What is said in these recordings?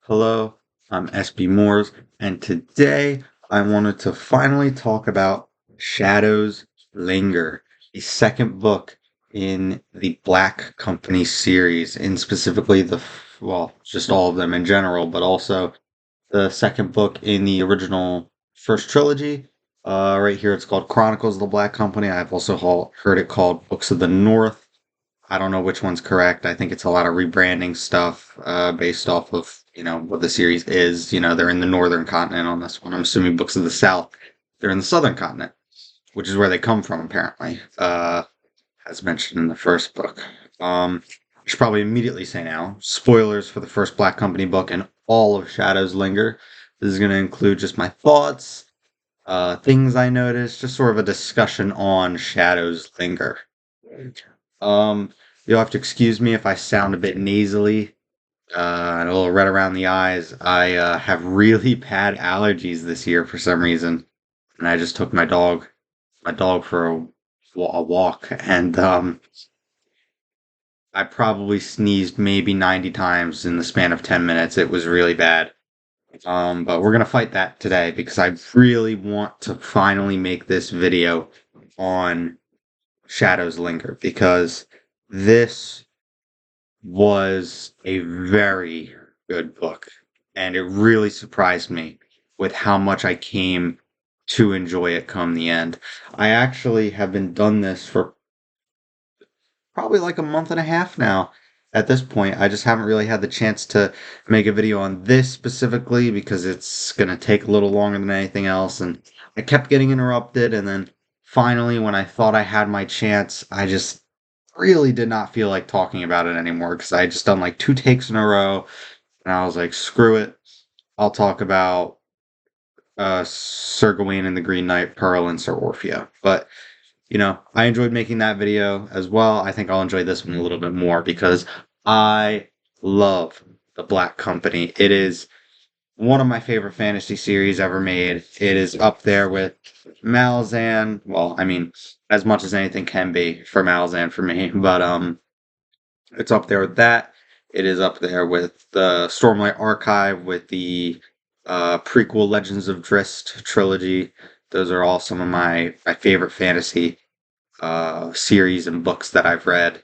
Hello, I'm SB Moores, and today I wanted to finally talk about Shadows Linger, the second book in the Black Company series, and specifically just all of them in general, but also the second book in the original first trilogy. Right here it's called Chronicles of the Black Company. I've also heard it called Books of the North. I don't know which one's correct. I think it's a lot of rebranding stuff based off of, what the series is. They're in the northern continent on this one. I'm assuming Books of the South, they're in the southern continent, which is where they come from, apparently, as mentioned in the first book. I should probably immediately say now, spoilers for the first Black Company book and all of Shadows Linger. This is going to include just my thoughts, things I noticed, just sort of a discussion on Shadows Linger. Um, you'll have to excuse me if I sound a bit nasally, and a little red around the eyes. I have really bad allergies this year for some reason, and I just took my dog for a walk, and I probably sneezed maybe 90 times in the span of 10 minutes. It was really bad. But we're gonna fight that today because I really want to finally make this video on Shadows Linger because this was a very good book, and it really surprised me with how much I came to enjoy it come the end. I actually have been done this for probably like a month and a half now. At this point, I just haven't really had the chance to make a video on this specifically because it's going to take a little longer than anything else, and I kept getting interrupted, and then finally, when I thought I had my chance, I just really did not feel like talking about it anymore because I had just done like two takes in a row, and I was like, screw it. I'll talk about Sir Gawain and the Green Knight, Pearl, and Sir Orfeo. But I enjoyed making that video as well. I think I'll enjoy this one a little bit more because I love the Black Company. It is one of my favorite fantasy series ever made. It is up there with Malazan. Well, I mean, as much as anything can be for Malazan for me, but it's up there with that. It is up there with the Stormlight Archive, with the prequel Legends of Drizzt trilogy. Those are all some of my favorite fantasy series and books that I've read.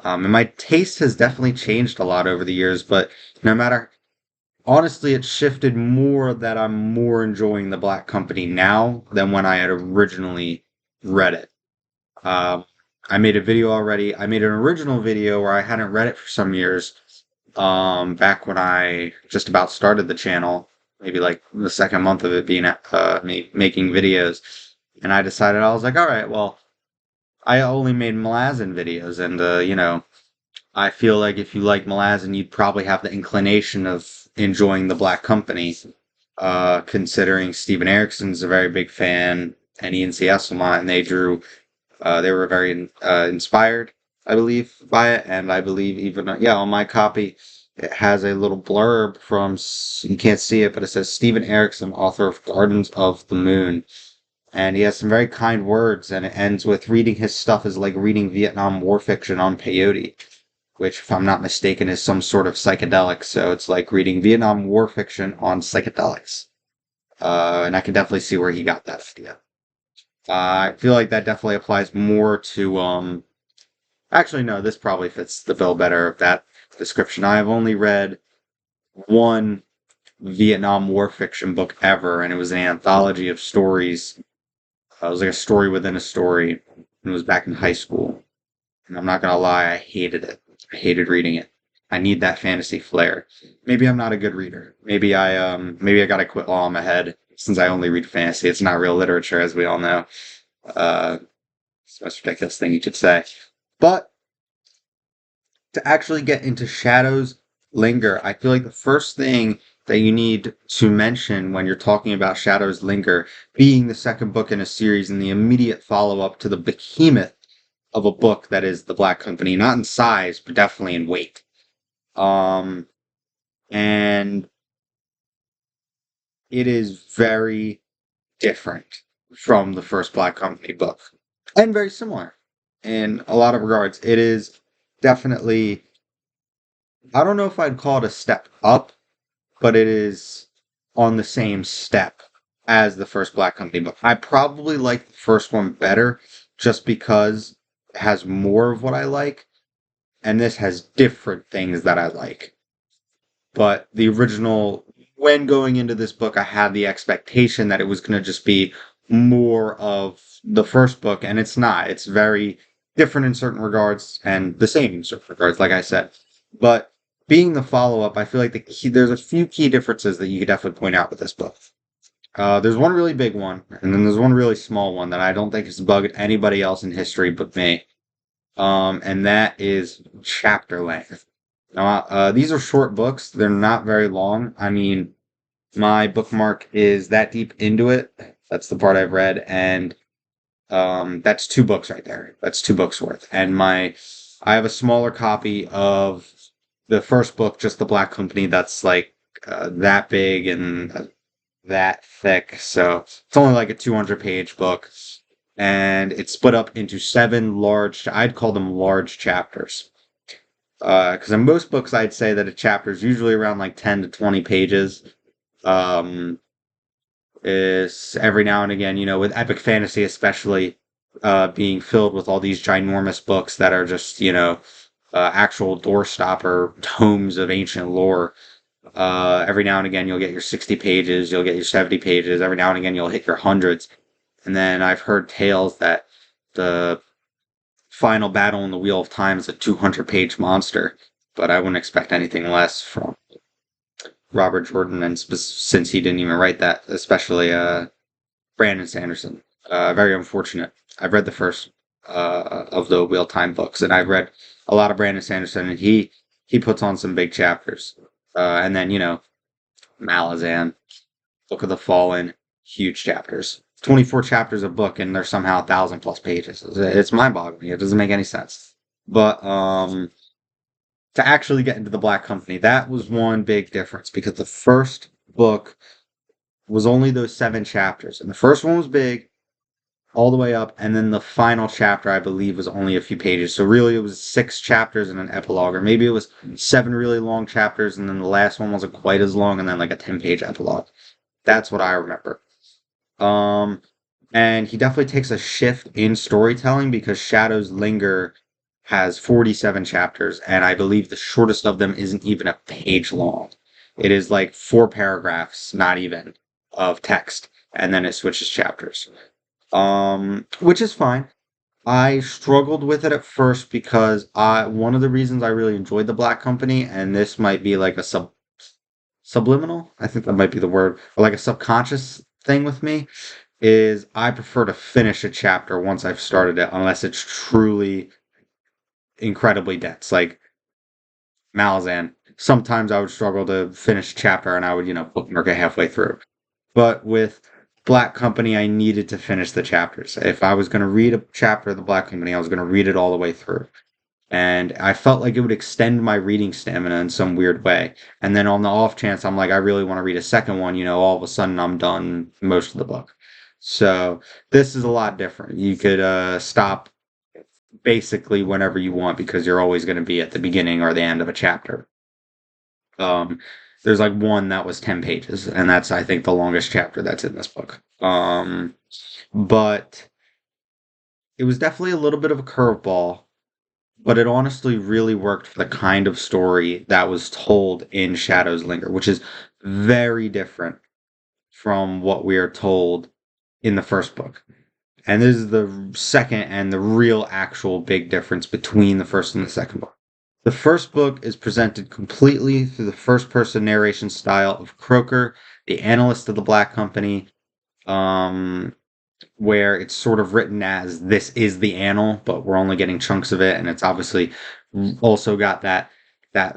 And my taste has definitely changed a lot over the years, but no matter, honestly, it's shifted more that I'm more enjoying the Black Company now than when I had originally read it. Um, I made a video already. I made an original video where I hadn't read it for some years, back when I just about started the channel, maybe like the second month of it being me making videos. And I decided, I was like, all right, well, I only made Malazan videos, and I feel like if you like Malazan, you'd probably have the inclination of enjoying the Black Company. Considering Steven Eriksen's a very big fan, and Ian C. Esselmont, and they were very inspired, I believe, by it, and I believe even on my copy, it has a little blurb from you can't see it, but it says Steven Eriksen, author of Gardens of the Moon. And he has some very kind words, and it ends with reading his stuff is like reading Vietnam War fiction on peyote, which, if I'm not mistaken, is some sort of psychedelic. So it's like reading Vietnam War fiction on psychedelics. And I can definitely see where he got that idea. I feel like that definitely applies more to, actually, no, this probably fits the bill better of that description. I have only read one Vietnam War fiction book ever, and it was an anthology of stories. It was like a story within a story, and it was back in high school. And I'm not gonna lie, I hated it. I hated reading it. I need that fantasy flair. Maybe I'm not a good reader. Maybe I gotta quit while I'm ahead, since I only read fantasy. It's not real literature, as we all know. It's the most ridiculous thing you could say. But to actually get into Shadows Linger, I feel like the first thing that you need to mention when you're talking about Shadows Linger being the second book in a series and the immediate follow-up to the behemoth of a book that is The Black Company, not in size, but definitely in weight. Um, and it is very different from the first Black Company book, and very similar in a lot of regards. It is definitely, I don't know if I'd call it a step up, but it is on the same step as the first Black Company book. I probably like the first one better just because it has more of what I like, and this has different things that I like. But the original, when going into this book, I had the expectation that it was going to just be more of the first book, and it's not. It's very different in certain regards and the same in certain regards, like I said. But being the follow up, I feel like there's a few key differences that you could definitely point out with this book. There's one really big one, and then there's one really small one that I don't think has bugged anybody else in history but me. And that is chapter length. Now, these are short books. They're not very long. I mean, my bookmark is that deep into it. That's the part I've read, and that's 2 books right there. That's 2 books worth. And I have a smaller copy of the first book, just the Black Company. That's like that big and that thick. So it's only like a 200-page book, and it's split up into 7 large. I'd call them large chapters. Because in most books, I'd say that a chapter is usually around like 10 to 20 pages. Um, is every now and again, with epic fantasy, especially, being filled with all these ginormous books that are just, actual doorstopper tomes of ancient lore. Every now and again, you'll get your 60 pages, you'll get your 70 pages. Every now and again, you'll hit your hundreds. And then I've heard tales that the final battle in the Wheel of Time is a 200-page monster, but I wouldn't expect anything less from Robert Jordan, and since he didn't even write that, especially Brandon Sanderson. Very unfortunate. I've read the first of the Wheel of Time books, and I've read a lot of Brandon Sanderson, and he puts on some big chapters. And then, Malazan, Book of the Fallen, huge chapters. 24 chapters a book, and they're somehow 1,000+ pages. It's mind-boggling. It doesn't make any sense. But to actually get into the Black Company, that was one big difference, because the first book was only those 7 chapters, and the first one was big, all the way up, and then the final chapter, I believe, was only a few pages. So really, it was 6 chapters and an epilogue, or maybe it was 7 really long chapters, and then the last one wasn't quite as long, and then like a 10-page epilogue. That's what I remember. And he definitely takes a shift in storytelling, because Shadow's Linger has 47 chapters, and I believe the shortest of them isn't even a page long. It is like 4 paragraphs, not even, of text, and then it switches chapters. Which is fine. I struggled with it at first because one of the reasons I really enjoyed the Black Company, and this might be like a subliminal, I think that might be the word, or like a subconscious thing with me, is I prefer to finish a chapter once I've started it, unless it's truly incredibly dense. Like Malazan, sometimes I would struggle to finish a chapter, and I would, bookmark it halfway through. But with Black Company, I needed to finish the chapters. If I was going to read a chapter of the Black Company, I was going to read it all the way through. And I felt like it would extend my reading stamina in some weird way. And then on the off chance, I'm like, I really want to read a second one, all of a sudden I'm done most of the book. So this is a lot different. You could stop basically whenever you want, because you're always going to be at the beginning or the end of a chapter. There's like one that was 10 pages, and that's, I think, the longest chapter that's in this book. But it was definitely a little bit of a curveball, but it honestly really worked for the kind of story that was told in Shadow's Linger, which is very different from what we are told in the first book. And this is the second and the real actual big difference between the first and the second book. The first book is presented completely through the first-person narration style of Croker, the analyst of the Black Company, where it's sort of written as this is the annal, but we're only getting chunks of it, and it's obviously also got that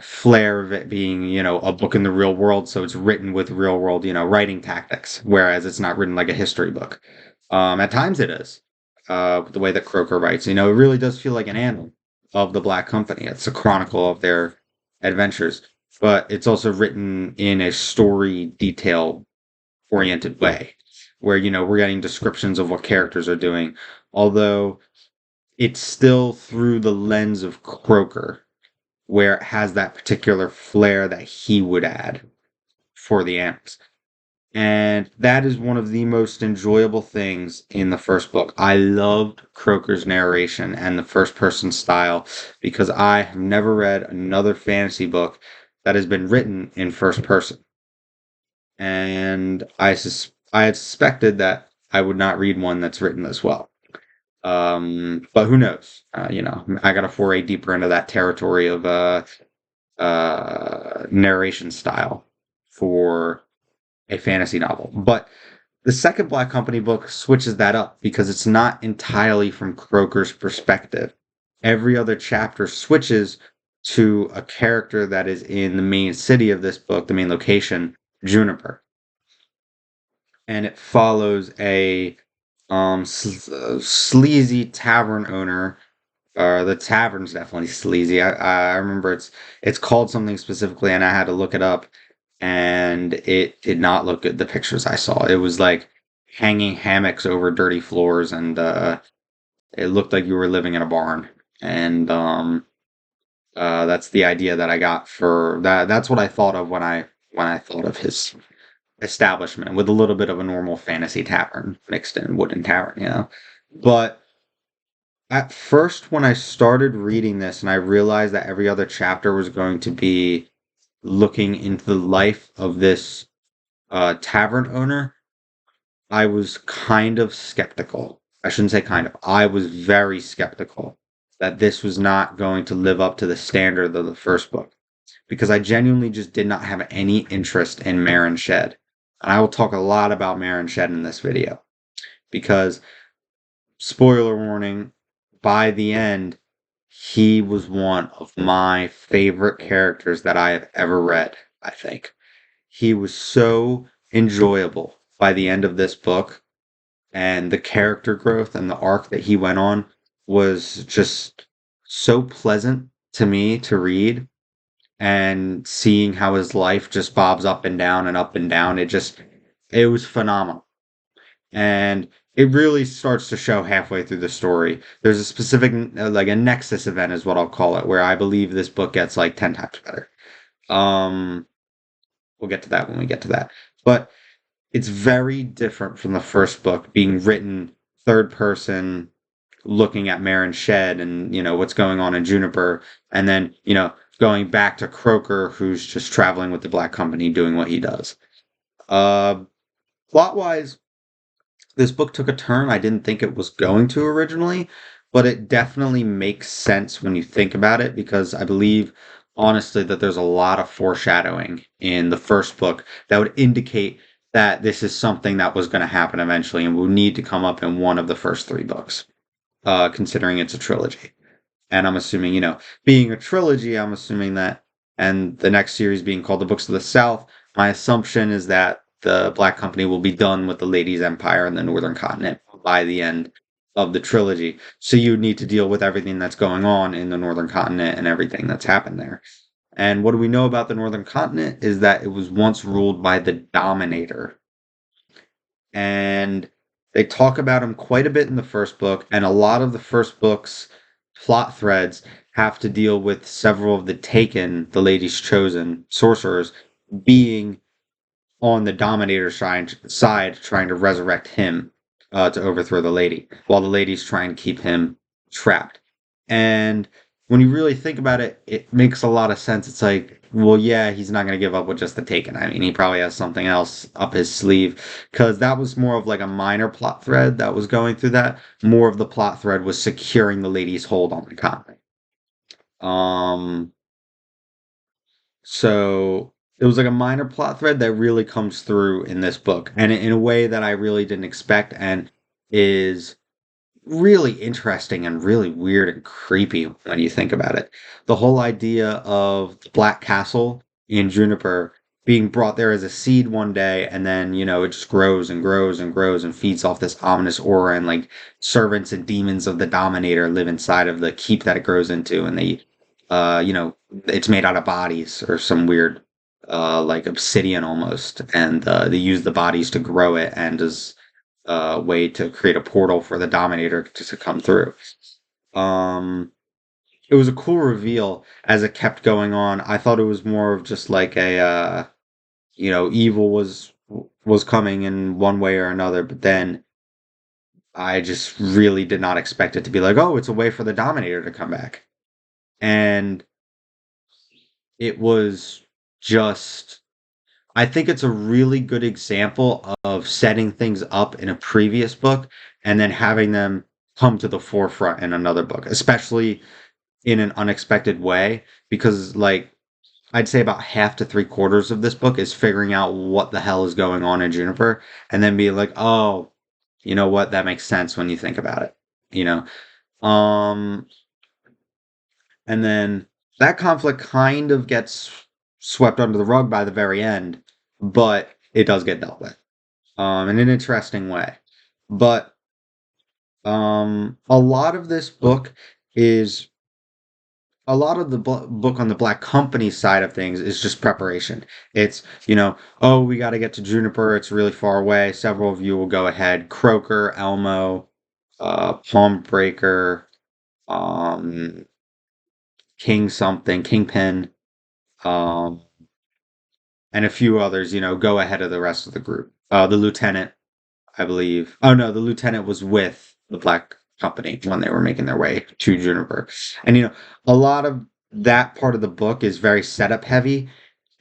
flair of it being, a book in the real world, so it's written with real world, writing tactics, whereas it's not written like a history book. At times it is, the way that Croker writes. It really does feel like an annal of the Black Company. It's a chronicle of their adventures, but it's also written in a story detail oriented way, where, we're getting descriptions of what characters are doing, although it's still through the lens of Croker, where it has that particular flair that he would add. for the animals. And that is one of the most enjoyable things in the first book. I loved Croker's narration and the first person style because I have never read another fantasy book that has been written in first person. And I had suspected that I would not read one that's written as well. But who knows? I got to foray deeper into that territory of narration style for a fantasy novel. But the second Black Company book switches that up because it's not entirely from Croker's perspective. Every other chapter switches to a character that is in the main city of this book, the main location, Juniper. And it follows a sleazy tavern owner. The tavern's definitely sleazy. I remember it's called something specifically, and I had to look it up, and it did not look good. The pictures I saw, it was like hanging hammocks over dirty floors, and it looked like you were living in a barn. And that's the idea that I got for that. That's what I thought of when I thought of his establishment, with a little bit of a normal fantasy tavern mixed in, wooden tavern. But at first, when I started reading this and I realized that every other chapter was going to be looking into the life of this tavern owner, I was kind of skeptical. I shouldn't say kind of. I was very skeptical that this was not going to live up to the standard of the first book because I genuinely just did not have any interest in Marin Shed. And I will talk a lot about Marin Shed in this video because, spoiler warning, by the end, he was one of my favorite characters that I have ever read, I think. He was so enjoyable by the end of this book, and the character growth and the arc that he went on was just so pleasant to me to read. And seeing how his life just bobs up and down and up and down, it was phenomenal. And it really starts to show halfway through the story. There's a specific, like a nexus event is what I'll call it, where I believe this book gets like 10 times better. Um, we'll get to that when we get to that. But it's very different from the first book being written third person, looking at Marin Shed and, what's going on in Juniper. And then, going back to Croker, who's just traveling with the Black Company doing what he does. Plot wise, this book took a turn I didn't think it was going to originally, but it definitely makes sense when you think about it because I believe, honestly, that there's a lot of foreshadowing in the first book that would indicate that this is something that was going to happen eventually and would need to come up in one of the first three books, considering it's a trilogy. And I'm assuming, being a trilogy, I'm assuming that, and the next series being called The Books of the South, my assumption is that the Black Company will be done with the Ladies' Empire in the Northern Continent by the end of the trilogy. So you need to deal with everything that's going on in the Northern Continent and everything that's happened there. And what do we know about the Northern Continent is that it was once ruled by the Dominator. And they talk about him quite a bit in the first book, and a lot of the first book's plot threads have to deal with several of the Taken, the Ladies' Chosen sorcerers, being on the Dominator side trying to resurrect him to overthrow the lady, while the ladies try and keep him trapped. And when you really think about it, it makes a lot of sense. It's like, well, yeah, he's not going to give up with just the Taken. I mean, he probably has something else up his sleeve, because that was more of like a minor plot thread that was going through that. More of the plot thread was securing the lady's hold on the continent. So it was like a minor plot thread that really comes through in this book, and in a way that I really didn't expect, and is really interesting and really weird and creepy when you think about it. The whole idea of the Black Castle in Juniper being brought there as a seed one day, and then, it just grows and grows and grows and feeds off this ominous aura, and like servants and demons of the Dominator live inside of the keep that it grows into, and they, it's made out of bodies or some weird, like obsidian almost, and they use the bodies to grow it, and as way to create a portal for the Dominator to come through. It was a cool reveal as it kept going on. I thought it was more of just like a evil was coming in one way or another, but then I just really did not expect it to be like, oh, it's a way for the Dominator to come back. And it was just, I think it's a really good example of setting things up in a previous book and then having them come to the forefront in another book, especially in an unexpected way, because, like, I'd say about half to three quarters of this book is figuring out what the hell is going on in Juniper and then being like, oh, you know what? That makes sense when you think about it, you know? Um, and then that conflict kind of gets swept under the rug by the very end, but it does get dealt with, in an interesting way. But, a lot of this book is a lot of the book on the Black Company side of things is just preparation. It's, oh, we got to get to Juniper. It's really far away. Several of you will go ahead. Croaker, Elmo, Palmbreaker, um, King something, Kingpin, um, and a few others, go ahead of the rest of the group. The lieutenant, I believe. Oh no, the lieutenant was with the Black Company when they were making their way to Juniper. And a lot of that part of the book is very setup heavy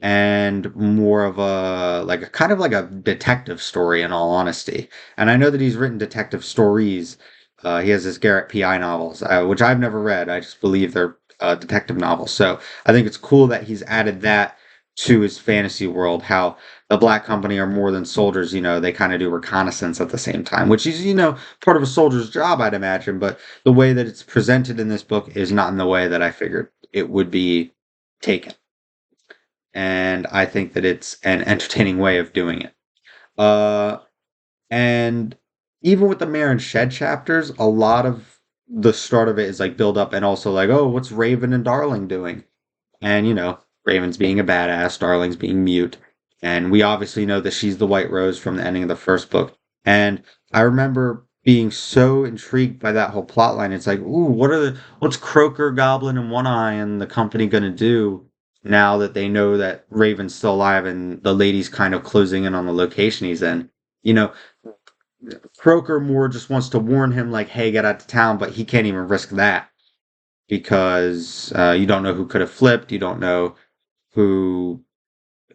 and more of a like a kind of like a detective story in all honesty. And I know that he's written detective stories. He has his Garrett PI novels, which I've never read. I just believe they're detective novels. So I think it's cool that he's added that to his fantasy world. How the Black Company are more than soldiers. They kind of do reconnaissance at the same time, which is part of a soldier's job, I'd imagine. But the way that it's presented in this book is not in the way that I figured it would be taken, and I think that it's an entertaining way of doing it. Uh, and even with the Mare and Shed chapters, a lot of the start of it is like build up and also like, oh, what's Raven and Darling doing? And Raven's being a badass, Darling's being mute, and we obviously know that she's the White Rose from the ending of the first book. And I remember being so intrigued by that whole plot line. It's like, ooh, what's Croaker, Goblin, and One Eye and the company gonna do now that they know that Raven's still alive and the lady's kind of closing in on the location he's in? You know, Croaker more just wants to warn him, like, hey, get out of town, but he can't even risk that because you don't know who could have flipped. You don't know who.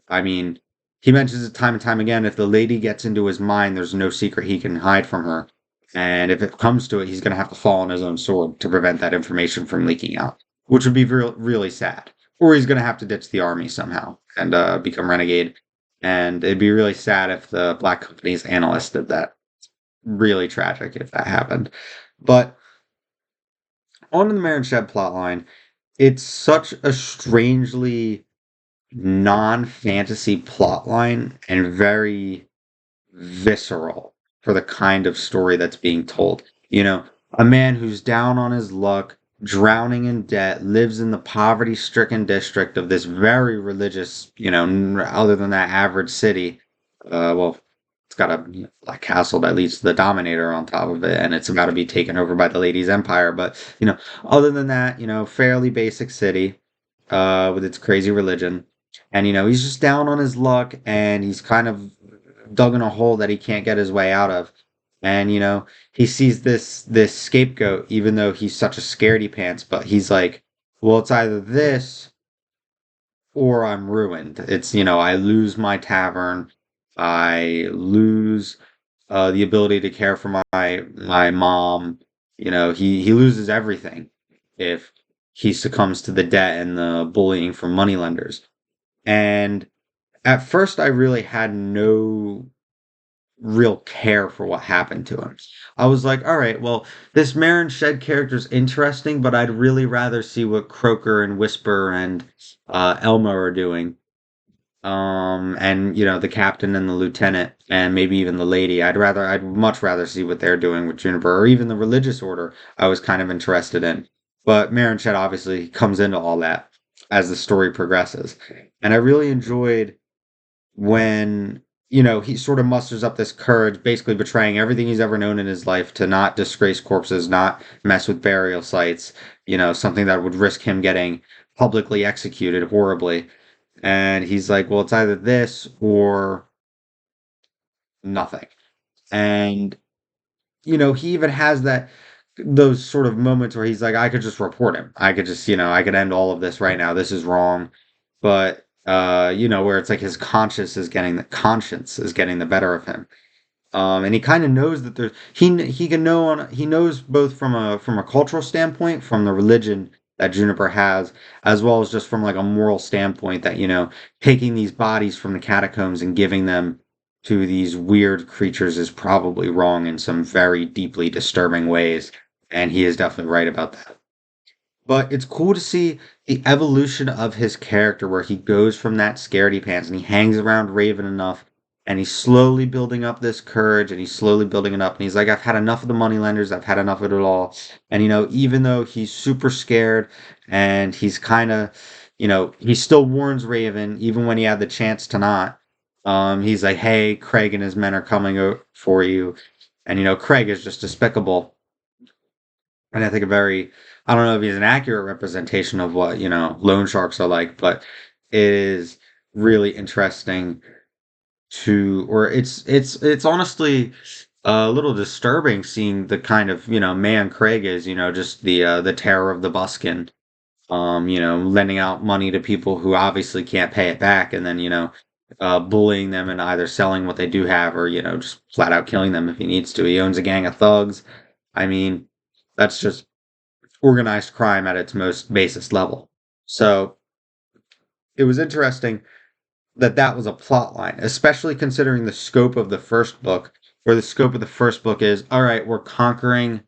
I mean, he mentions it time and time again. If the lady gets into his mind, there's no secret he can hide from her. And if it comes to it, he's going to have to fall on his own sword to prevent that information from leaking out, which would be really sad. Or he's going to have to ditch the army somehow and become renegade. And it'd be really sad if the Black Company's analyst did that. Really tragic if that happened. But on the Mare and Shed plotline, it's such a strangely non-fantasy plotline and very visceral for the kind of story that's being told. A man who's down on his luck, drowning in debt, lives in the poverty-stricken district of this very religious, other than that average city. Well, it's got a castle that leads to the Dominator on top of it, and it's about to be taken over by the Ladies' Empire. But, other than that, fairly basic city, with its crazy religion. And, he's just down on his luck, and he's kind of dug in a hole that he can't get his way out of. And, he sees this scapegoat, even though he's such a scaredy pants, but he's like, well, it's either this or I'm ruined. It's, I lose my tavern, I lose the ability to care for my mom. He loses everything if he succumbs to the debt and the bullying from moneylenders. And at first, I really had no real care for what happened to him. I was like, all right, well, this Marin Shed character's interesting, but I'd really rather see what Croaker and Whisper and Elmo are doing. And the captain and the lieutenant and maybe even the lady. I'd much rather see what they're doing with Juniper or even the religious order I was kind of interested in. But Marin Shed obviously comes into all that as the story progresses. And I really enjoyed when, he sort of musters up this courage, basically betraying everything he's ever known in his life to not disgrace corpses, not mess with burial sites, something that would risk him getting publicly executed horribly. And he's like, well, it's either this or nothing. And he even has those sort of moments where he's like, I could just report him. I could just, I could end all of this right now. This is wrong. But where it's like his conscience is getting the better of him. And he kind of knows that he knows both from a cultural standpoint, from the religion that Juniper has, as well as just from like a moral standpoint that, taking these bodies from the catacombs and giving them to these weird creatures is probably wrong in some very deeply disturbing ways. And he is definitely right about that. But it's cool to see the evolution of his character where he goes from that scaredy pants and he hangs around Raven enough and he's slowly building up this courage and he's slowly building it up and he's like, I've had enough of the moneylenders, I've had enough of it all. And even though he's super scared and he's kind of, he still warns Raven even when he had the chance to not. He's like, hey, Craig and his men are coming for you. And Craig is just despicable. And I think I don't know if he's an accurate representation of what, loan sharks are like, but it is really interesting or it's honestly a little disturbing seeing the kind of, man Craig is, just the terror of the buskin, lending out money to people who obviously can't pay it back and then, bullying them and either selling what they do have or, just flat out killing them if he needs to. He owns a gang of thugs. I mean, that's just organized crime at its most basest level. So it was interesting that was a plot line, especially considering the scope of the first book, where the scope of the first book is, all right, we're conquering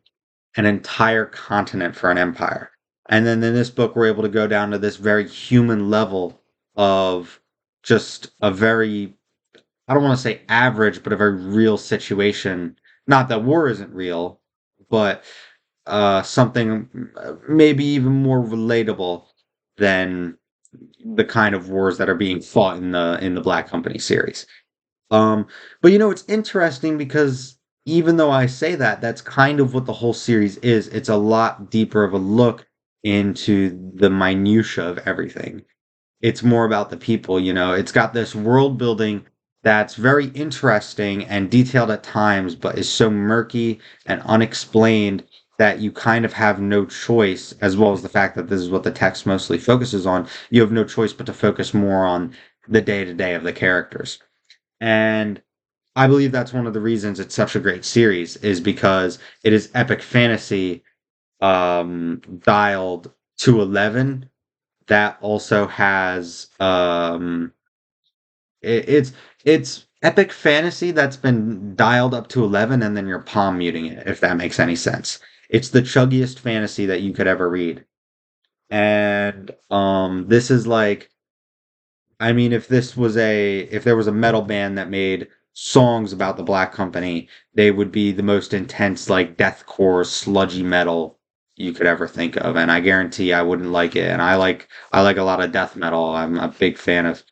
an entire continent for an empire. And then in this book, we're able to go down to this very human level of just a very, I don't want to say average, but a very real situation. Not that war isn't real, but something maybe even more relatable than the kind of wars that are being fought in the Black Company series. But it's interesting because even though I say that, that's kind of what the whole series is. It's a lot deeper of a look into the minutia of everything. It's more about the people, It's got this world building that's very interesting and detailed at times, but is so murky and unexplained that you kind of have no choice, as well as the fact that this is what the text mostly focuses on. You have no choice but to focus more on the day to day of the characters. And I believe that's one of the reasons it's such a great series, is because it is epic fantasy dialed to 11 that also has it's epic fantasy that's been dialed up to 11 and then you're palm muting it, if that makes any sense. It's the chuggiest fantasy that you could ever read. And this is like, I mean, if there was a metal band that made songs about the Black Company, they would be the most intense, like deathcore, sludgy metal you could ever think of. And I guarantee I wouldn't like it. And I like a lot of death metal. I'm a big fan of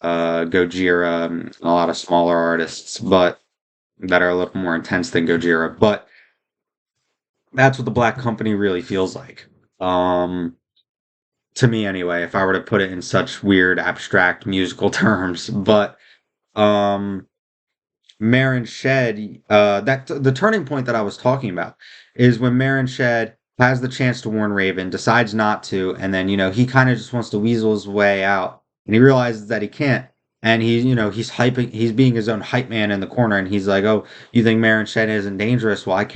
Gojira and a lot of smaller artists, but that are a little more intense than Gojira. But that's what the Black Company really feels like. Um, to me anyway, if I were to put it in such weird abstract musical terms. But um Marin Shed, that the turning point that I was talking about is when Marin Shed has the chance to warn Raven, decides not to, and then he kind of just wants to weasel his way out, and he realizes that he can't, and he's being his own hype man in the corner, and he's like, "Oh, you think Marin Shed isn't dangerous? Well, I'm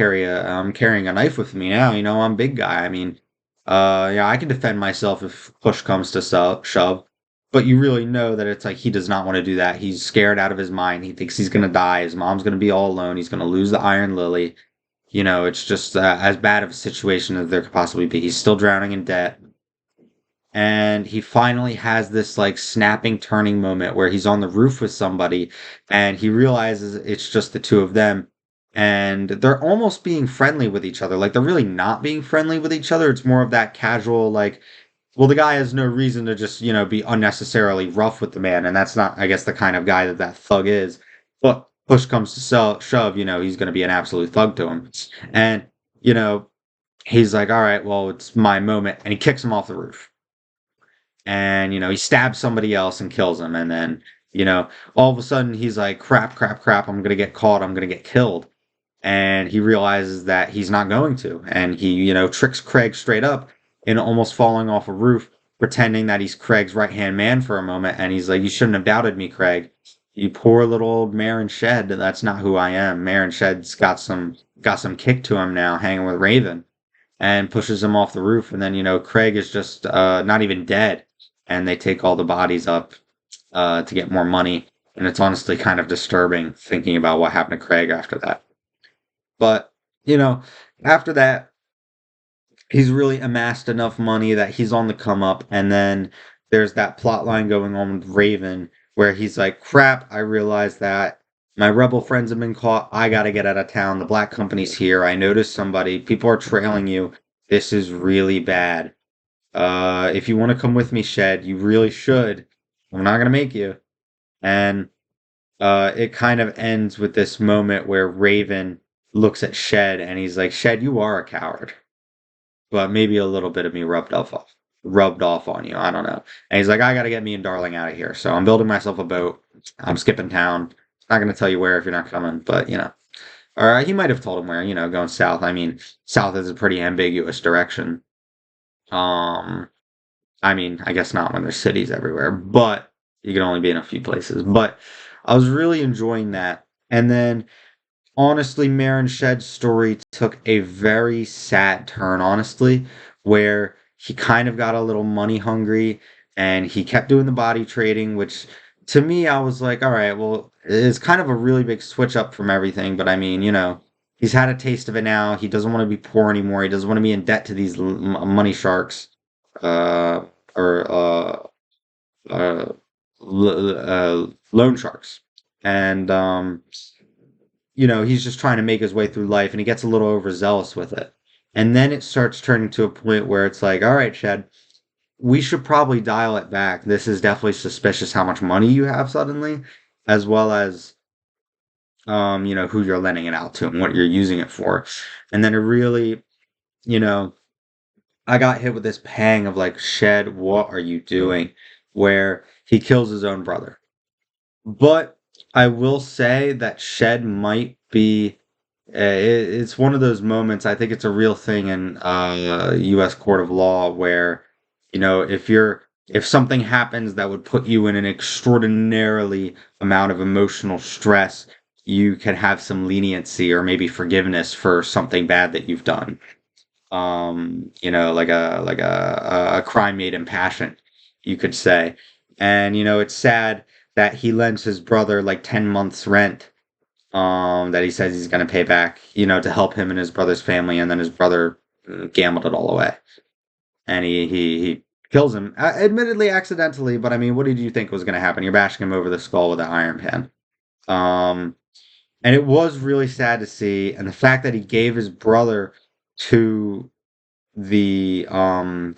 carrying a knife with me now. I'm a big guy. I mean, yeah, I can defend myself if push comes to shove." But you really know that it's like he does not want to do that. He's scared out of his mind. He thinks he's going to die. His mom's going to be all alone. He's going to lose the Iron Lily. It's just as bad of a situation as there could possibly be. He's still drowning in debt. And he finally has this like snapping turning moment where he's on the roof with somebody and he realizes it's just the two of them. And they're almost being friendly with each other. Like they're really not being friendly with each other. It's more of that casual, like, well, the guy has no reason to just, be unnecessarily rough with the man, and that's not, I guess, the kind of guy that thug is. But push comes to shove, he's going to be an absolute thug to him. And, he's like, all right, well, it's my moment, and he kicks him off the roof. and he stabs somebody else and kills him, and then you know all of a sudden he's like, crap, crap, crap, I'm gonna get caught, I'm gonna get killed. And he realizes that he's not going to, and he tricks Craig straight up in almost falling off a roof, pretending that he's Craig's right hand man for a moment. And he's like, you shouldn't have doubted me, Craig, you poor little old Marin Shed. That's not who I am. Marin Shed's got some kick to him now, hanging with Raven, and pushes him off the roof. And then Craig is just not even dead, and they take all the bodies up to get more money. And it's honestly kind of disturbing thinking about what happened to Craig after that. But, you know, after that, he's really amassed enough money that he's on the come up. And then there's that plot line going on with Raven where he's like, crap, I realized that my rebel friends have been caught. I got to get out of town. The black company's here. I noticed somebody. People are trailing you. This is really bad. If you want to come with me, Shed, you really should. I'm not going to make you. And it kind of ends with this moment where Raven looks at Shed and he's like, Shed, you are a coward, but maybe a little bit of me rubbed off on you. I don't know. And he's like, I got to get me and Darling out of here. So I'm building myself a boat. I'm skipping town. Not going to tell you where if you're not coming, but or he might have told him where, going south. I mean, south is a pretty ambiguous direction. Um, I mean, I guess not when there's cities everywhere, but you can only be in a few places. But I was really enjoying that. And then, honestly, Marin Shed's story took a very sad turn, honestly, where he kind of got a little money hungry and he kept doing the body trading, which to me, I was like, all right, well, it's kind of a really big switch up from everything. But I mean, he's had a taste of it now. He doesn't want to be poor anymore. He doesn't want to be in debt to these money sharks. Uh, or uh, loan sharks. And, he's just trying to make his way through life and he gets a little overzealous with it. And then it starts turning to a point where it's like, all right, Shed, we should probably dial it back. This is definitely suspicious how much money you have suddenly, as well as, who you're lending it out to and what you're using it for. And then it really, you know, I got hit with this pang of like, Shed, what are you doing? Where he kills his own brother. But I will say that Shed might be. It's one of those moments. I think it's a real thing in U.S. court of law where, if something happens that would put you in an extraordinarily amount of emotional stress, you can have some leniency or maybe forgiveness for something bad that you've done. Like a crime made in passion, you could say. And it's sad that he lends his brother like 10 months rent, that he says he's going to pay back, to help him and his brother's family, and then his brother gambled it all away. And he kills him, admittedly accidentally, but I mean, what did you think was going to happen? You're bashing him over the skull with an iron pan. Um, and it was really sad to see, and the fact that he gave his brother to the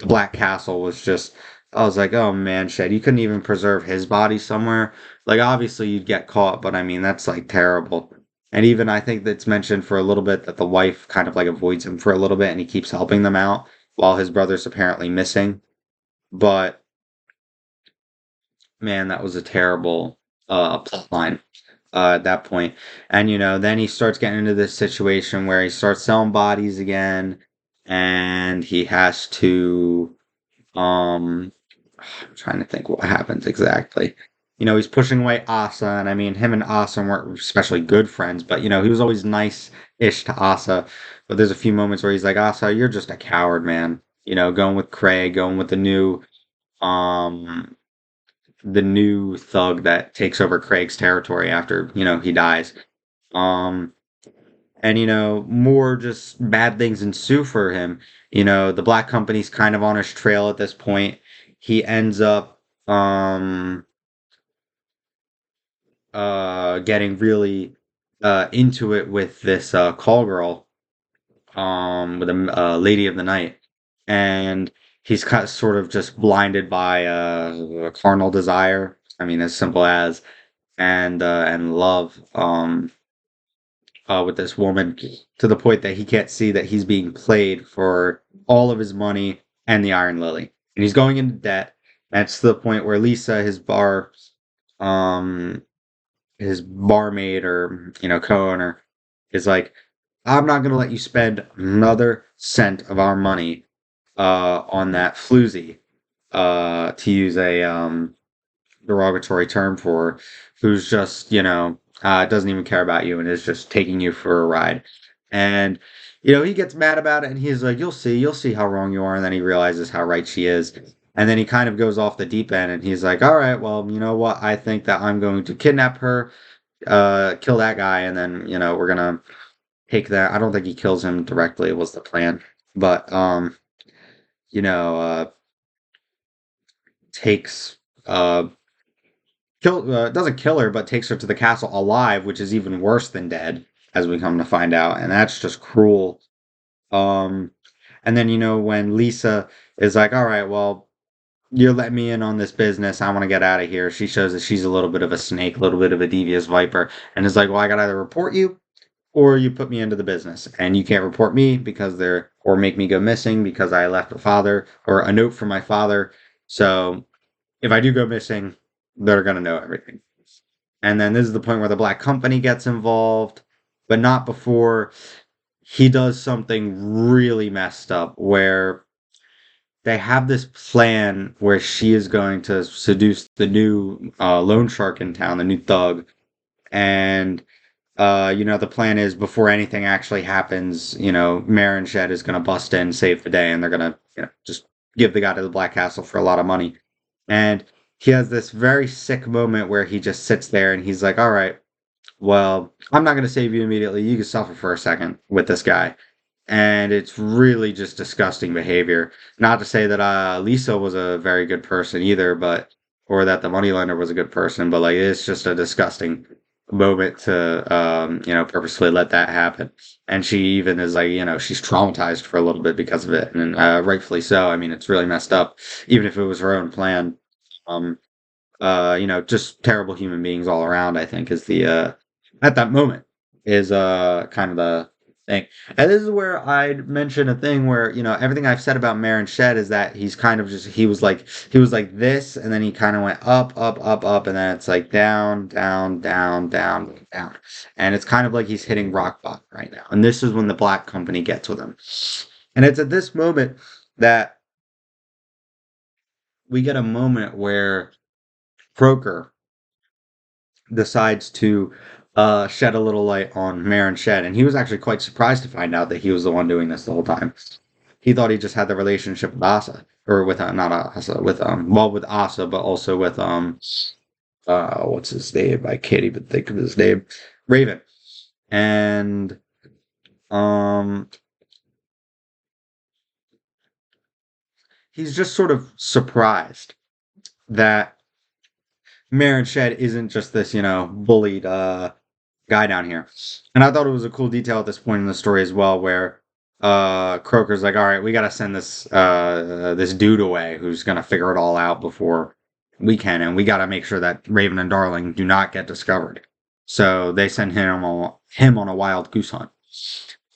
Black Castle was just, I was like, oh man, Shed, you couldn't even preserve his body somewhere. Like obviously you'd get caught, but I mean that's like terrible. And even I think that's mentioned for a little bit that the wife kind of like avoids him for a little bit and he keeps helping them out while his brother's apparently missing. But man, that was a terrible plot line at that point. And then he starts getting into this situation where he starts selling bodies again, and he has to I'm trying to think what happens exactly. He's pushing away Asa, and I mean him and Asa weren't especially good friends, but he was always nice-ish to Asa. But there's a few moments where he's like, Asa, you're just a coward, man. Going with Craig, going with um the new thug that takes over Craig's territory after, he dies. Um, and, more just bad things ensue for him. The Black Company's kind of on his trail at this point. He ends up, getting really, into it with this, call girl, with a lady of the night. And he's kind of sort of just blinded by a carnal desire. I mean, as simple as and love with this woman to the point that he can't see that he's being played for all of his money and the Iron Lily, and he's going into debt. And it's to the point where Lisa, um, his barmaid or co-owner, is like, I'm not gonna let you spend another cent of our money on that floozy, to use a derogatory term for her, who's just, doesn't even care about you and is just taking you for a ride. And, he gets mad about it and he's like, you'll see how wrong you are. And then he realizes how right she is. And then he kind of goes off the deep end and he's like, all right, well, you know what? I think that I'm going to kidnap her, kill that guy, and then, we're gonna take that. I don't think he kills him directly, was the plan. But, you know, uh, takes, doesn't kill her, but takes her to the castle alive, which is even worse than dead, as we come to find out, and that's just cruel. Um, and then when Lisa is like, "All right, well, you're letting me in on this business. I want to get out of here." She shows that she's a little bit of a snake, a little bit of a devious viper, and is like, "Well, I gotta either report you or you put me into the business, and you can't report me because they're or make me go missing because I left a father or a note from my father. So if I do go missing, they're gonna know everything." And then this is the point where the black company gets involved, but not before he does something really messed up where they have this plan where she is going to seduce the new loan shark in town, the new thug. And the plan is before anything actually happens, Marin Shed is going to bust in, save the day, and they're going to just give the guy to the Black Castle for a lot of money. And he has this very sick moment where he just sits there and he's like, all right, well, I'm not going to save you immediately. You can suffer for a second with this guy. And it's really just disgusting behavior. Not to say that Lisa was a very good person either, but or that the moneylender was a good person, but like it's just a disgusting moment to purposefully let that happen. And she even is like she's traumatized for a little bit because of it, and rightfully so. I mean, it's really messed up, even if it was her own plan. Um, just terrible human beings all around, I think, is the at that moment is kind of the thing. And this is where I'd mention a thing where, everything I've said about Marin Shed is that he's kind of just he was like this, and then he kind of went up, up, up, up, and then it's like down, down, down, down, down. And it's kind of like he's hitting rock bottom right now. And this is when the black company gets with him. And it's at this moment that we get a moment where Croker decides to shed a little light on Marin Shed, and he was actually quite surprised to find out that he was the one doing this the whole time. He thought he just had the relationship with Asa, or with not Asa, with with Asa, but also with what's his name? I can't even think of his name. Raven, and um, he's just sort of surprised that Marin Shed isn't just this, bullied guy down here. And I thought it was a cool detail at this point in the story as well, where Croker's like, all right, we gotta send this dude away who's gonna figure it all out before we can, and we gotta make sure that Raven and Darling do not get discovered. So they send him on a wild goose hunt.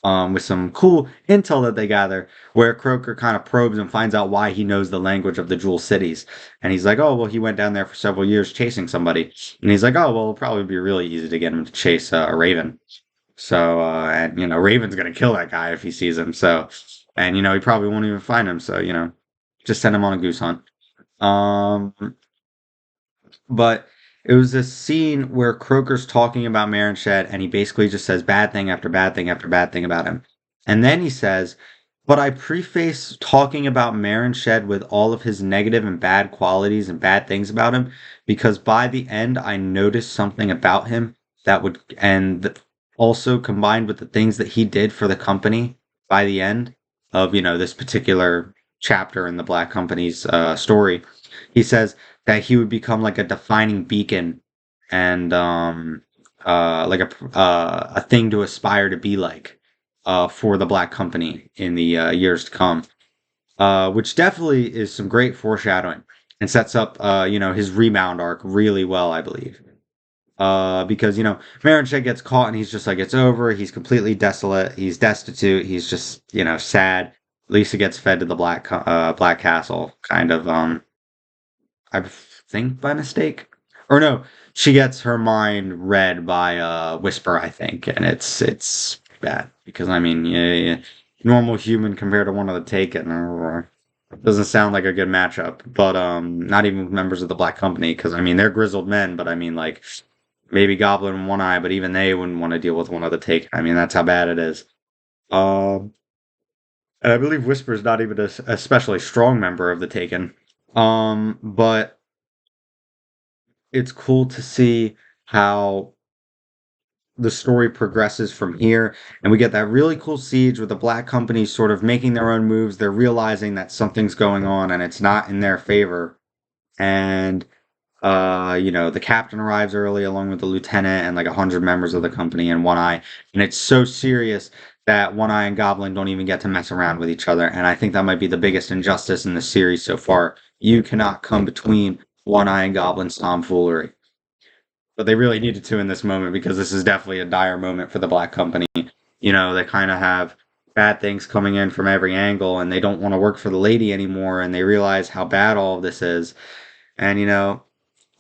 With some cool intel that they gather, where Croker kind of probes and finds out why he knows the language of the Jewel Cities. And he's like, oh, well, he went down there for several years chasing somebody. And he's like, oh, well, it'll probably be really easy to get him to chase a Raven. So, and, Raven's going to kill that guy if he sees him. So, and, he probably won't even find him. So, just send him on a goose hunt. Um, but it was this scene where Croker's talking about Marin Shed, and he basically just says bad thing after bad thing after bad thing about him. And then he says, but I preface talking about Marin Shed with all of his negative and bad qualities and bad things about him, because by the end I noticed something about him that would, also combined with the things that he did for the company by the end of, this particular chapter in the Black Company's story. He says that he would become like a defining beacon and like a thing to aspire to be like for the Black Company in the years to come, which definitely is some great foreshadowing and sets up his rebound arc really well, I believe. Because Marin Shed gets caught and he's just like, it's over. He's completely desolate. He's destitute. He's just sad. Lisa gets fed to the Black Castle, kind of I think by mistake. Or no, she gets her mind read by a whisper, I think, and it's bad because I mean, yeah, normal human compared to one of the Taken, doesn't sound like a good matchup. But not even with members of the Black Company, because I mean they're grizzled men, but I mean like maybe Goblin and One Eye, but even they wouldn't want to deal with one of the Taken. I mean that's how bad it is. Um, and I believe Whisper is not even a especially strong member of the Taken. But it's cool to see how the story progresses from here, and we get that really cool siege with the Black Company sort of making their own moves. They're realizing that something's going on and it's not in their favor. And the captain arrives early along with the lieutenant and like 100 members of the company and One Eye, and it's so serious that One Eye and Goblin don't even get to mess around with each other. And I think that might be the biggest injustice in the series so far. You cannot come between One Eye and Goblin's tomfoolery. But they really needed to in this moment because this is definitely a dire moment for the Black Company. They kind of have bad things coming in from every angle and they don't want to work for the lady anymore and they realize how bad all of this is. And,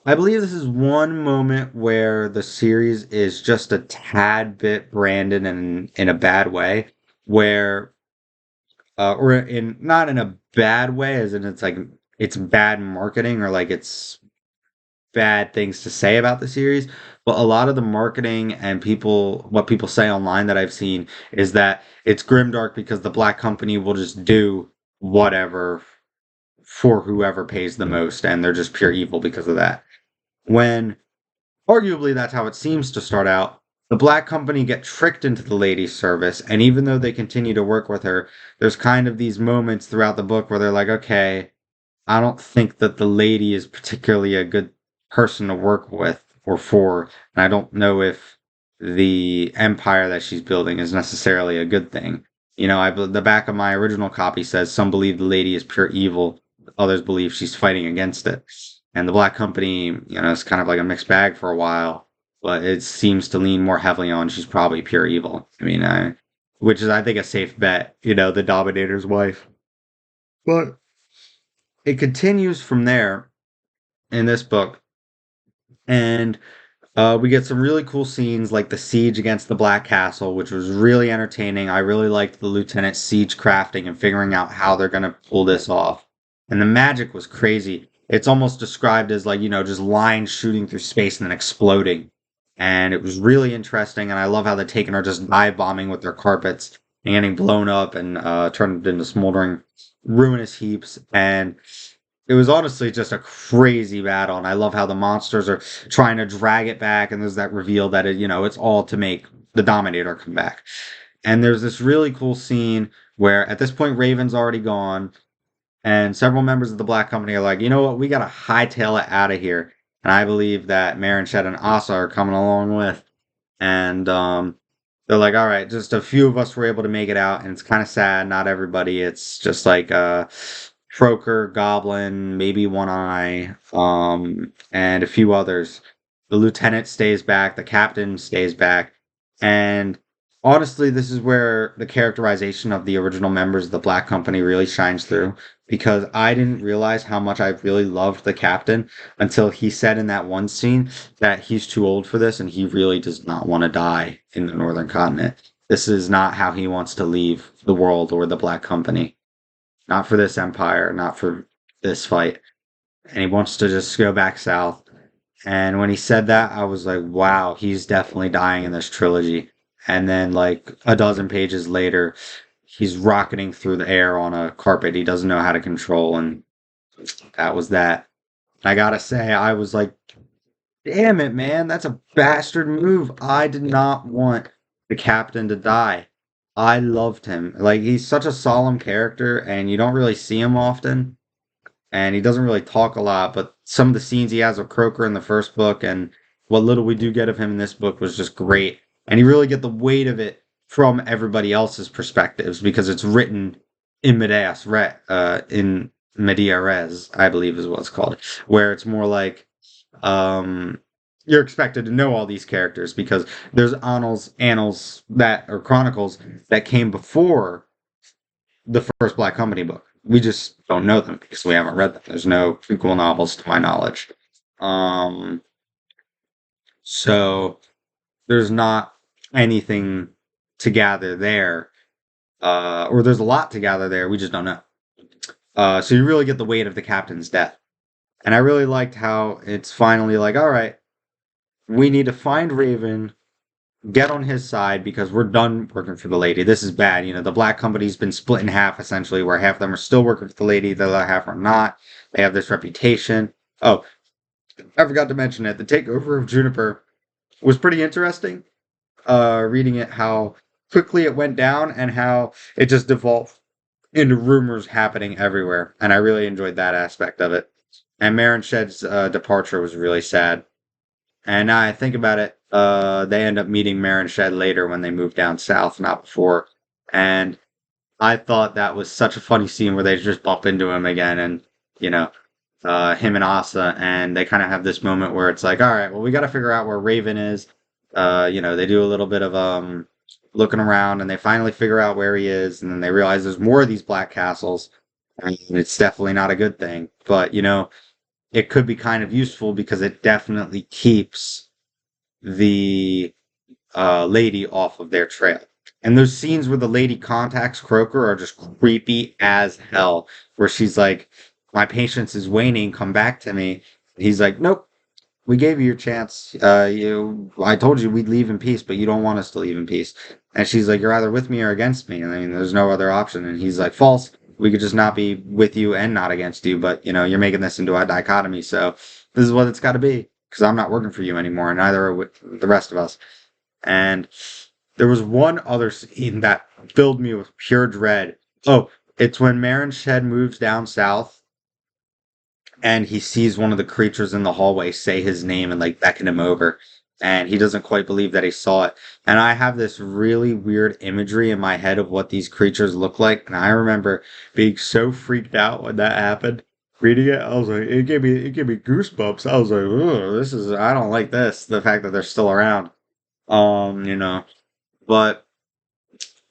I believe this is one moment where the series is just a tad bit branded in a bad way, where, or in not in a bad way, as in it's like it's bad marketing or like it's bad things to say about the series, but a lot of the marketing and what people say online that I've seen is that it's grimdark because the Black Company will just do whatever for whoever pays the most, and they're just pure evil because of that. When arguably that's how it seems to start out, the Black Company get tricked into the lady's service, and even though they continue to work with her, there's kind of these moments throughout the book where they're like, okay, I don't think that the lady is particularly a good person to work with or for, and I don't know if the empire that she's building is necessarily a good thing. The back of my original copy says some believe the lady is pure evil, others believe she's fighting against it. And the Black Company, is kind of like a mixed bag for a while, but it seems to lean more heavily on she's probably pure evil. I mean, which is, I think, a safe bet, the Dominator's wife. But it continues from there in this book, and we get some really cool scenes like the siege against the Black Castle, which was really entertaining. I really liked the lieutenant's siege crafting and figuring out how they're going to pull this off. And the magic was crazy. It's almost described as like, just lines shooting through space and then exploding. And it was really interesting. And I love how the Taken are just dive bombing with their carpets and getting blown up and turned into smoldering, ruinous heaps. And it was honestly just a crazy battle, and I love how the monsters are trying to drag it back, and there's that reveal that it's all to make the Dominator come back. And there's this really cool scene where at this point Raven's already gone, and several members of the Black Company are like, you know what, we gotta hightail it out of here. And I believe that Marinchet and Asa are coming along with, and they're like, all right, just a few of us were able to make it out, and it's kind of sad. Not everybody. It's just like Croaker, Goblin, maybe One Eye, and a few others. The lieutenant stays back, the captain stays back, and honestly, this is where the characterization of the original members of the Black Company really shines through, because I didn't realize how much I really loved the captain until he said in that one scene that he's too old for this and he really does not want to die in the Northern Continent. This is not how he wants to leave the world or the Black Company. Not for this empire, not for this fight. And he wants to just go back south. And when he said that, I was like, wow, he's definitely dying in this trilogy. And then, like, a dozen pages later, he's rocketing through the air on a carpet he doesn't know how to control. And that was that. I gotta say, I was like, damn it, man, that's a bastard move. I did not want the captain to die. I loved him. Like, he's such a solemn character, and you don't really see him often. And he doesn't really talk a lot, but some of the scenes he has with Croaker in the first book and what little we do get of him in this book was just great. And you really get the weight of it from everybody else's perspectives because it's written in in Media Res, I believe is what it's called, where it's more like you're expected to know all these characters because there's annals that or chronicles that came before the first Black Company book. We just don't know them because we haven't read them. There's no prequel novels to my knowledge. Um, so there's not anything to gather there, or there's a lot to gather there. We just don't know. So you really get the weight of the captain's death. And I really liked how it's finally like, all right, we need to find Raven, get on his side because we're done working for the lady. This is bad. You know, the black company's been split in half essentially, where half of them are still working for the lady, the other half are not. They have this reputation. Oh, I forgot to mention it. The takeover of Juniper was pretty interesting. Reading it, how quickly it went down and how it just devolved into rumors happening everywhere. And I really enjoyed that aspect of it. And Marin Shed's departure was really sad. And now I think about it, they end up meeting Marin Shed later when they moved down south, not before. And I thought that was such a funny scene where they just bump into him again and, you know, him and Asa, and they kind of have this moment where it's like, all right, well, we got to figure out where Raven is. They do a little bit of looking around, and they finally figure out where he is, and then they realize there's more of these black castles, and it's definitely not a good thing. But it could be kind of useful because it definitely keeps the lady off of their trail. And those scenes where the lady contacts Croker are just creepy as hell. Where she's like, "My patience is waning. Come back to me." He's like, "Nope. We gave you your chance. I told you we'd leave in peace, but you don't want us to leave in peace." And she's like, "You're either with me or against me. And I mean, there's no other option." And he's like, "False. We could just not be with you and not against you. But you're making this into a dichotomy. So this is what it's got to be. Because I'm not working for you anymore, and neither are the rest of us." And there was one other scene that filled me with pure dread. Oh, it's when Marin Shed moves down south and he sees one of the creatures in the hallway say his name and like beckon him over. And he doesn't quite believe that he saw it. And I have this really weird imagery in my head of what these creatures look like. And I remember being so freaked out when that happened. Reading it, I was like, it gave me goosebumps. I was like, oh, I don't like this. The fact that they're still around. Um, you know, but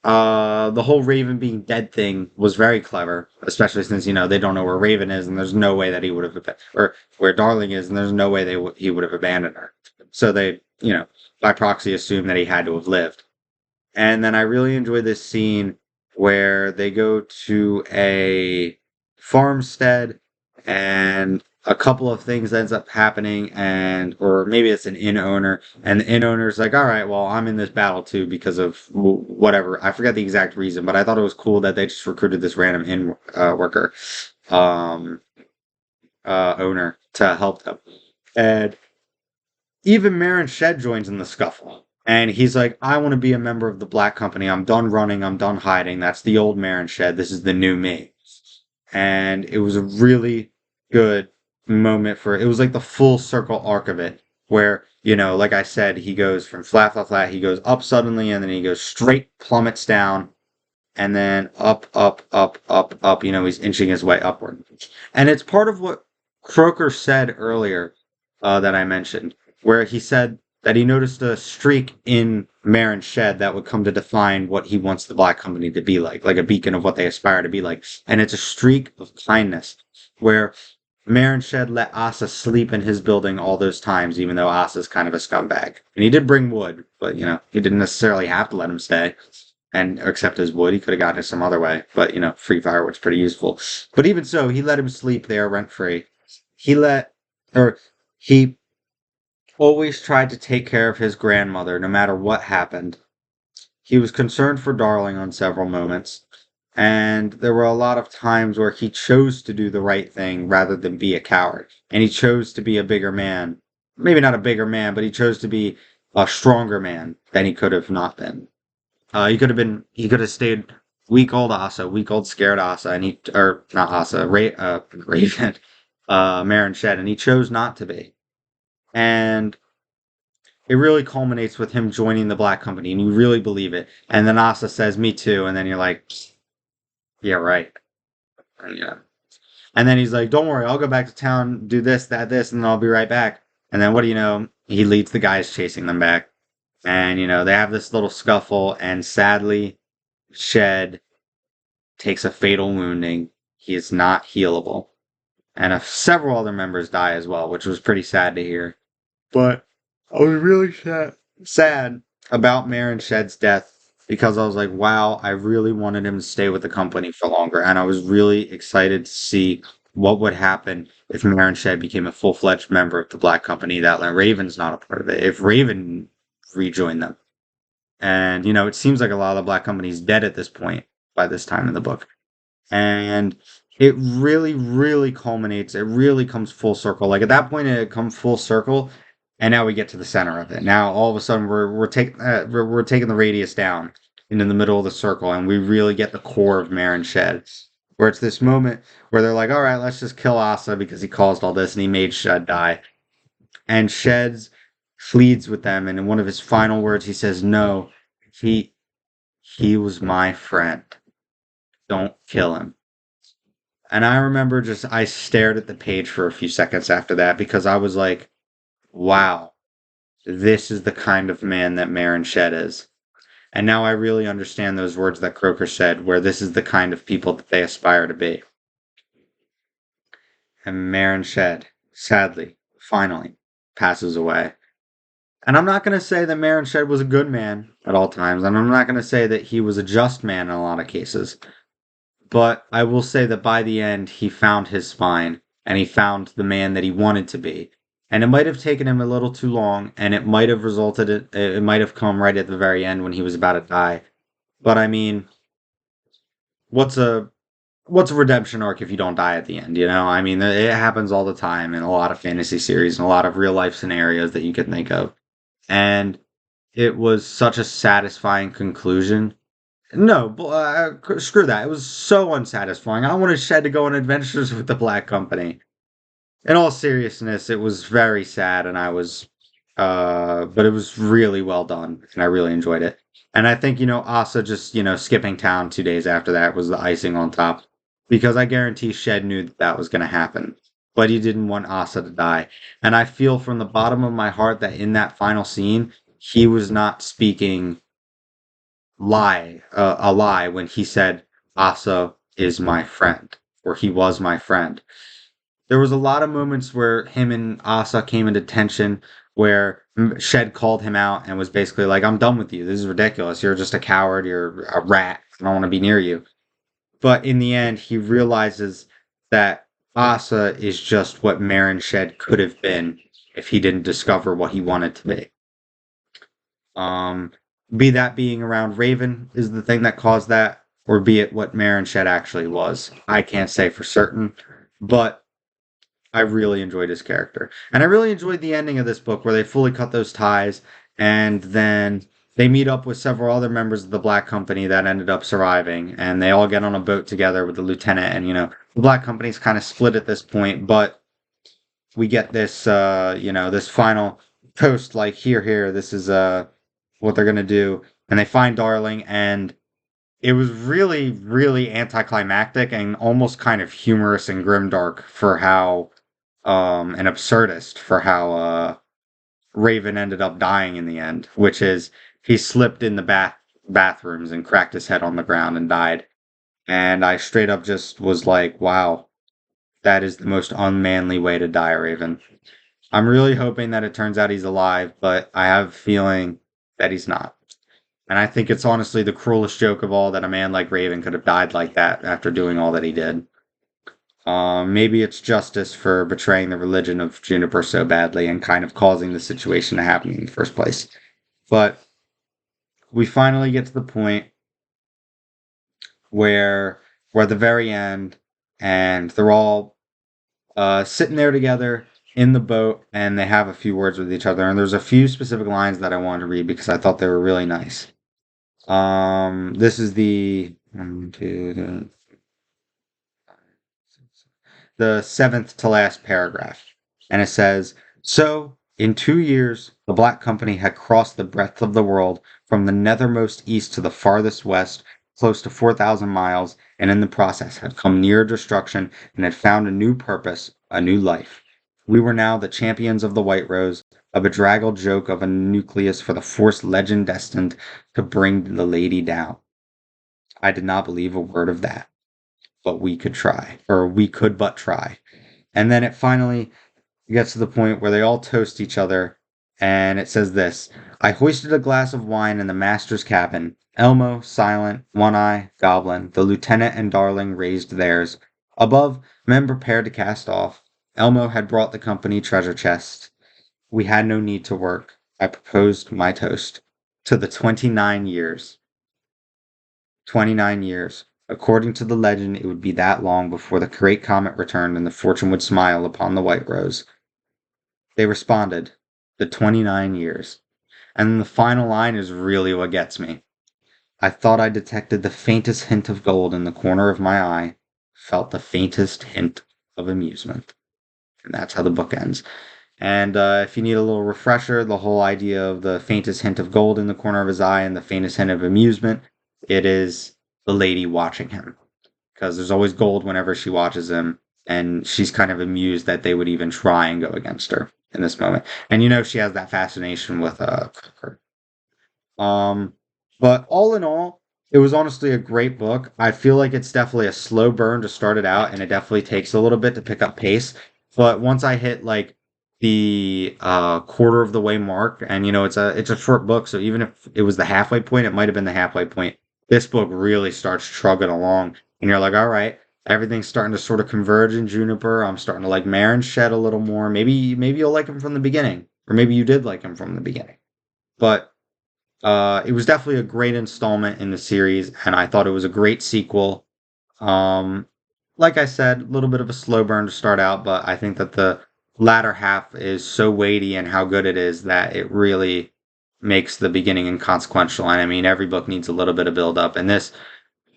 the whole Raven being dead thing was very clever, especially since they don't know where Raven is, and there's no way that he would have, or where Darling is, and there's no way he would have abandoned her. So they, by proxy, assume that he had to have lived. And then I really enjoy this scene where they go to a farmstead and a couple of things ends up happening, and or maybe it's an inn owner, and the inn owner's like, all right, well, I'm in this battle too because of whatever. I forget the exact reason, but I thought it was cool that they just recruited this random inn worker um owner to help them. And even Marin Shed joins in the scuffle. And he's like, I want to be a member of the Black Company. I'm done running. I'm done hiding. That's the old Marin Shed. This is the new me. And it was a really good moment it was like the full circle arc of it, where, like I said, he goes from flat, flat, flat, he goes up suddenly, and then he goes straight, plummets down, and then up, up, up, up, up. He's inching his way upward. And it's part of what Croker said earlier that I mentioned, where he said that he noticed a streak in Marin Shed that would come to define what he wants the Black Company to be like a beacon of what they aspire to be like. And it's a streak of kindness, where Marin Shed let Asa sleep in his building all those times, even though Asa's kind of a scumbag. And he did bring wood, but, he didn't necessarily have to let him stay and accept his wood. He could have gotten it some other way, but, free firewood's pretty useful. But even so, he let him sleep there rent-free. He always tried to take care of his grandmother no matter what happened. He was concerned for Darling on several moments, and there were a lot of times where he chose to do the right thing rather than be a coward. And he chose to be a bigger man. Maybe not a bigger man, but he chose to be a stronger man than he could have not been. He could have stayed weak old Asa, weak old scared Asa, or not Asa, Raven, Marin Shed, and he chose not to be. And it really culminates with him joining the Black Company, and you really believe it. And then Asa says, "Me too," and then you're like, "Yeah, right." Yeah. And then he's like, "Don't worry, I'll go back to town, do this, that, this, and then I'll be right back." And then what do you know? He leads the guys chasing them back, and they have this little scuffle, and sadly, Shed takes a fatal wounding. He is not healable. And several other members die as well, which was pretty sad to hear. But I was really sad about Marin Shed's death because I was like, wow, I really wanted him to stay with the company for longer. And I was really excited to see what would happen if Marin Shed became a full-fledged member of the Black Company that Raven's not a part of it. If Raven rejoined them. And, it seems like a lot of the Black Company's dead at this point by this time in the book. And it really, really culminates. It really comes full circle. Like at that point, it comes full circle, and now we get to the center of it. Now all of a sudden, we're taking the radius down into the middle of the circle, and we really get the core of Marin Shed, where it's this moment where they're like, "All right, let's just kill Asa because he caused all this and he made Shed die." And Shed's pleads with them, and in one of his final words, he says, "No, he was my friend. Don't kill him." And I remember I stared at the page for a few seconds after that because I was like, wow, this is the kind of man that Marin Shed is. And now I really understand those words that Croker said, where this is the kind of people that they aspire to be. And Marin Shed, sadly, finally, passes away. And I'm not going to say that Marin Shed was a good man at all times, and I'm not going to say that he was a just man in a lot of cases. But I will say that by the end, he found his spine, and he found the man that he wanted to be. And it might have taken him a little too long, and it might have it might have come right at the very end when he was about to die. But I mean, what's a redemption arc if you don't die at the end, I mean, it happens all the time in a lot of fantasy series and a lot of real life scenarios that you can think of. And it was such a satisfying conclusion. No, screw that. It was so unsatisfying. I wanted Shed to go on adventures with the Black Company. In all seriousness, it was very sad, and but it was really well done, and I really enjoyed it. And I think, Asa just, skipping town 2 days after that was the icing on top, because I guarantee Shed knew that was going to happen, but he didn't want Asa to die. And I feel from the bottom of my heart that in that final scene, he was not speaking a lie when he said Asa is my friend, or he was my friend. There was a lot of moments where him and Asa came into tension, where Shed called him out and was basically like, "I'm done with you. This is ridiculous. You're just a coward. You're a rat. I don't want to be near you." But in the end, he realizes that Asa is just what Marin Shed could have been if he didn't discover what he wanted to be. Be that being around Raven is the thing that caused that, or be it what Marin Shed actually was. I can't say for certain, but I really enjoyed his character. And I really enjoyed the ending of this book where they fully cut those ties, and then they meet up with several other members of the Black Company that ended up surviving, and they all get on a boat together with the lieutenant, and, the Black Company's kind of split at this point, but we get this, this final post, like, here, this is, what they're going to do. And they find Darling, and it was really, really anticlimactic and almost kind of humorous and grimdark for how, and absurdist for how, Raven ended up dying in the end, which is he slipped in the bathrooms and cracked his head on the ground and died. And I straight up just was like, wow, that is the most unmanly way to die, Raven. I'm really hoping that it turns out he's alive, but I have a feeling that he's not. And I think it's honestly the cruelest joke of all that a man like Raven could have died like that after doing all that he did. Maybe it's justice for betraying the religion of Juniper so badly and kind of causing the situation to happen in the first place. But we finally get to the point where we're at the very end, and they're all sitting there together in the boat, and they have a few words with each other. And there's a few specific lines that I wanted to read because I thought they were really nice. This is the seventh to last paragraph, and it says, "So, in 2 years, the Black Company had crossed the breadth of the world from the nethermost east to the farthest west, close to 4,000 miles, and in the process had come near destruction and had found a new purpose, a new life. We were now the champions of the White Rose, a bedraggled joke of a nucleus for the forced legend destined to bring the lady down." I did not believe a word of that. but we could try, or we could but try. And then it finally gets to the point where they all toast each other, and it says this: I hoisted a glass of wine in the master's cabin. Elmo, Silent, One Eye, Goblin, the lieutenant and Darling raised theirs. Above, men prepared to cast off. Elmo had brought the company treasure chest. We had no need to work. I proposed my toast to the 29 years. 29 years. According to the legend, it would be that long before the great comet returned and the fortune would smile upon the white rose. They responded, the 29 years. And then the final line is really what gets me. I thought I detected the faintest hint of gold in the corner of my eye, felt the faintest hint of amusement. And that's how the book ends. And if you need a little refresher, the whole idea of the faintest hint of gold in the corner of his eye and the faintest hint of amusement, it is the lady watching him. Because there's always gold whenever she watches him, and she's kind of amused that they would even try and go against her in this moment. And she has that fascination with Crocker. Um, but all in all, it was honestly a great book. I feel like it's definitely a slow burn to start it out, and it definitely takes a little bit to pick up pace. But once I hit like the quarter of the way mark, and it's a short book, so even if it was the halfway point, it might have been the halfway point. This book really starts trugging along, and you're like, all right, everything's starting to sort of converge in Juniper. I'm starting to like Marin Shed a little more. Maybe you'll like him from the beginning, or maybe you did like him from the beginning. But it was definitely a great installment in the series, and I thought it was a great sequel. Um, like I said, a little bit of a slow burn to start out, but I think that the latter half is so weighty and how good it is that it really makes the beginning inconsequential. And I mean, every book needs a little bit of build up, and this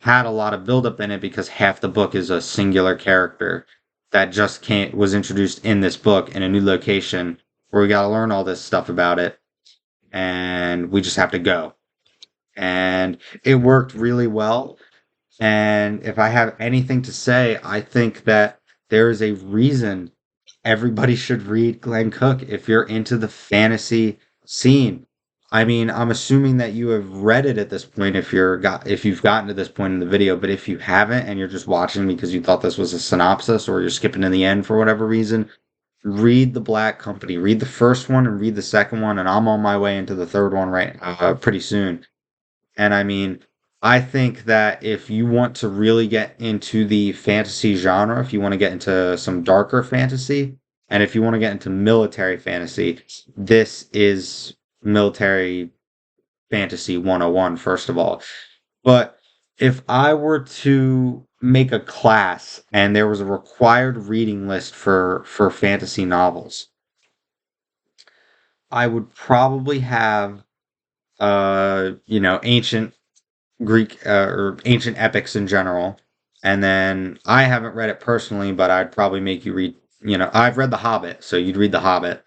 had a lot of build up in it because half the book is a singular character that just can't was introduced in this book in a new location where we got to learn all this stuff about it, and we just have to go. And it worked really well. And if I have anything to say, I think that there is a reason everybody should read Glenn Cook if you're into the fantasy scene. I mean, I'm assuming that you have read it at this point if you've gotten to this point in the video, but if you haven't and you're just watching because you thought this was a synopsis or you're skipping to the end for whatever reason, read The Black Company. Read the first one and read the second one, and I'm on my way into the third one pretty soon. And I mean, I think that if you want to really get into the fantasy genre, if you want to get into some darker fantasy, and if you want to get into military fantasy, this is military fantasy 101, first of all. But if I were to make a class and there was a required reading list for fantasy novels, I would probably have ancient Greek or ancient epics in general. And then I haven't read it personally, but I'd probably make you read, I've read The Hobbit, so you'd read The Hobbit.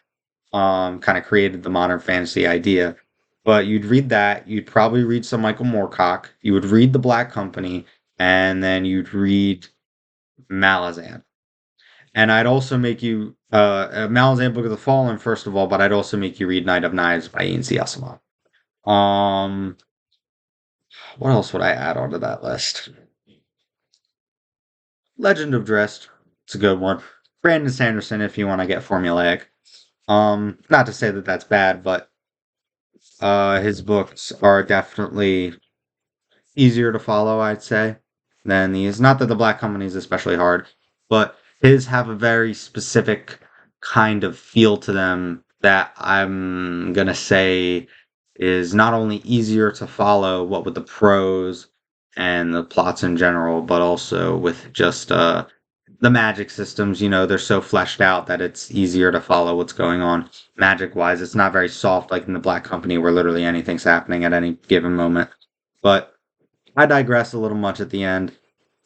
Kind of created the modern fantasy idea. But you'd read that, you'd probably read some Michael Moorcock, you would read The Black Company, and then you'd read Malazan. And I'd also make you Malazan Book of the Fallen, first of all, but I'd also make you read Night of Knives by Ian C. Asimov. Um, what else would I add onto that list? Legend of Drizzt. It's a good one. Brandon Sanderson, if you want to get formulaic. Not to say that that's bad, but his books are definitely easier to follow, I'd say, than these. Not that the Black Company is especially hard, but his have a very specific kind of feel to them that I'm gonna say is not only easier to follow, what with the prose and the plots in general, but also with just the magic systems. They're so fleshed out that it's easier to follow what's going on magic wise. It's not very soft like in the Black Company where literally anything's happening at any given moment. But I digress a little much at the end.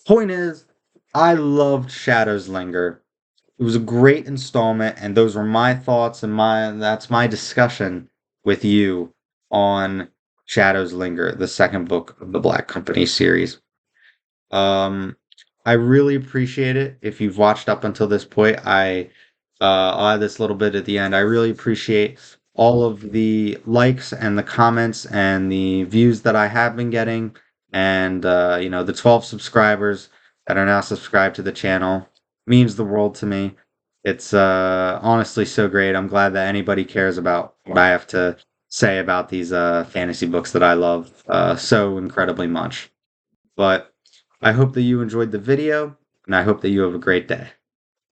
Point is, I loved Shadows Linger. It was a great installment, and those were my thoughts and that's my discussion with you on Shadows Linger, the second book of the Black Company series. Um, I really appreciate it. If you've watched up until this point, I'll add this little bit at the end. I really appreciate all of the likes and the comments and the views that I have been getting, and the 12 subscribers that are now subscribed to the channel. Means the world to me. It's honestly so great. I'm glad that anybody cares about what I have to say about these fantasy books that I love so incredibly much. But I hope that you enjoyed the video, and I hope that you have a great day.